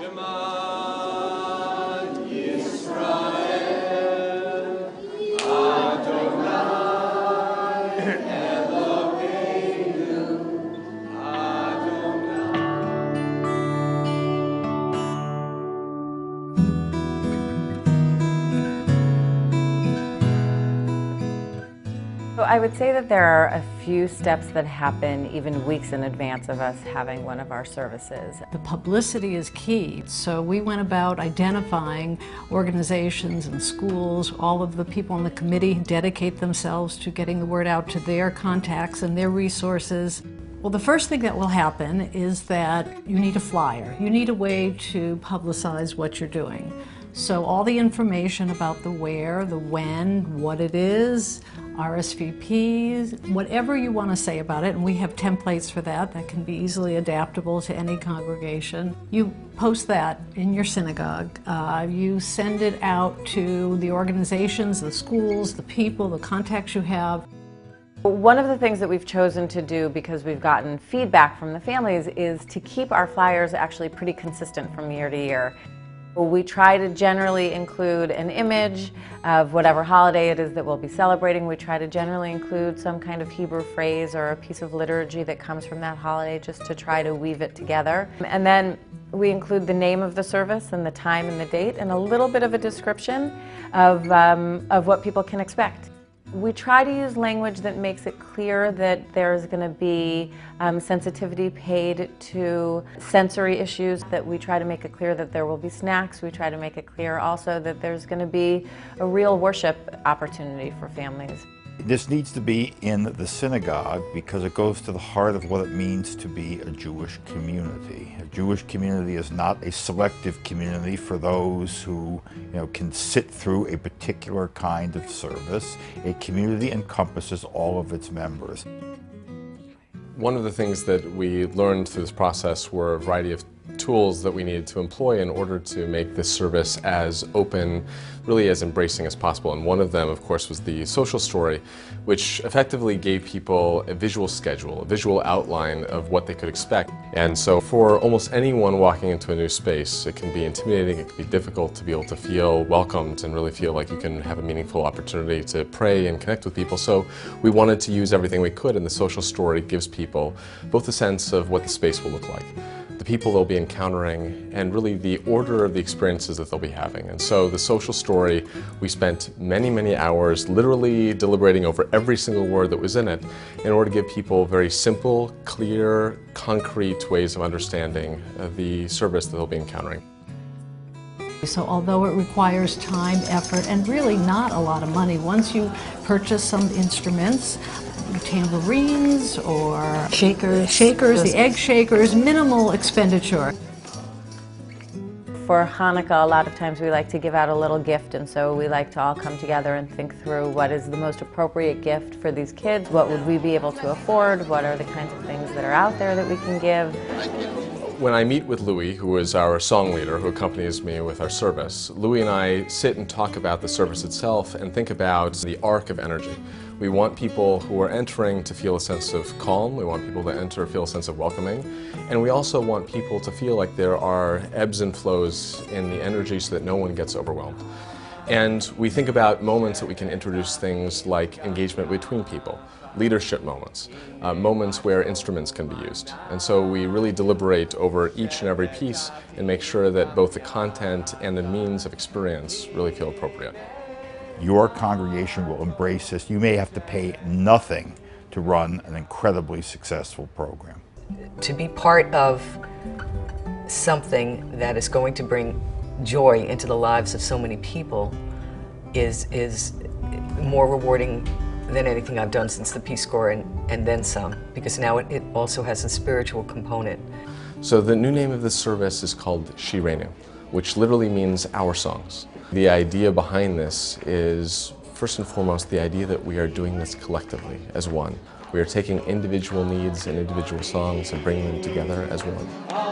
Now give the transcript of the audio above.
So I would say that there are a few steps that happen even weeks in advance of us having one of our services. The publicity is key, so we went about identifying organizations and schools. All of the people on the committee dedicate themselves to getting the word out to their contacts and their resources. Well, the first thing that will happen is that you need a flyer. You need a way to publicize what you're doing. So all the information about the where, the when, what it is, RSVPs, whatever you want to say about it, and we have templates for that that can be easily adaptable to any congregation. You post that in your synagogue. You send it out to the organizations, the schools, the people, the contacts you have. One of the things that we've chosen to do, because we've gotten feedback from the families, is to keep our flyers actually pretty consistent from year to year. We try to generally include an image of whatever holiday it is that we'll be celebrating. We try to generally include some kind of Hebrew phrase or a piece of liturgy that comes from that holiday, just to try to weave it together. And then we include the name of the service and the time and the date and a little bit of a description of what people can expect. We try to use language that makes it clear that there's going to be sensitivity paid to sensory issues, that we try to make it clear that there will be snacks. We try to make it clear also that there's going to be a real worship opportunity for families. This needs to be in the synagogue because it goes to the heart of what it means to be a Jewish community. A Jewish community is not a selective community for those who, can sit through a particular kind of service. A community encompasses all of its members. One of the things that we learned through this process were a variety of tools that we needed to employ in order to make this service as open, really as embracing as possible. And one of them, of course, was the social story, which effectively gave people a visual schedule, a visual outline of what they could expect. And so for almost anyone walking into a new space, it can be intimidating, it can be difficult to be able to feel welcomed and really feel like you can have a meaningful opportunity to pray and connect with people. So we wanted to use everything we could, and the social story gives people both a sense of what the space will look like, the people they'll be encountering, and really the order of the experiences that they'll be having. And so the social story, we spent many, many hours literally deliberating over every single word that was in it in order to give people very simple, clear, concrete ways of understanding the service that they'll be encountering. So although it requires time, effort, and really not a lot of money, once you purchase some instruments, tambourines or shakers, the egg shakers, minimal expenditure. For Hanukkah, a lot of times we like to give out a little gift, and so we like to all come together and think through what is the most appropriate gift for these kids, what would we be able to afford, what are the kinds of things that are out there that we can give. When I meet with Louis, who is our song leader, who accompanies me with our service, Louis and I sit and talk about the service itself and think about the arc of energy. We want people who are entering to feel a sense of calm, we want people to enter feel a sense of welcoming, and we also want people to feel like there are ebbs and flows in the energy so that no one gets overwhelmed. And we think about moments that we can introduce things like engagement between people, leadership moments, moments where instruments can be used. And so we really deliberate over each and every piece and make sure that both the content and the means of experience really feel appropriate. Your congregation will embrace this. You may have to pay nothing to run an incredibly successful program. To be part of something that is going to bring joy into the lives of so many people is more rewarding than anything I've done since the Peace Corps and then some, because now it also has a spiritual component. So the new name of this service is called Shireinu, which literally means our songs. The idea behind this is, first and foremost, the idea that we are doing this collectively, as one. We are taking individual needs and individual songs and bringing them together as one.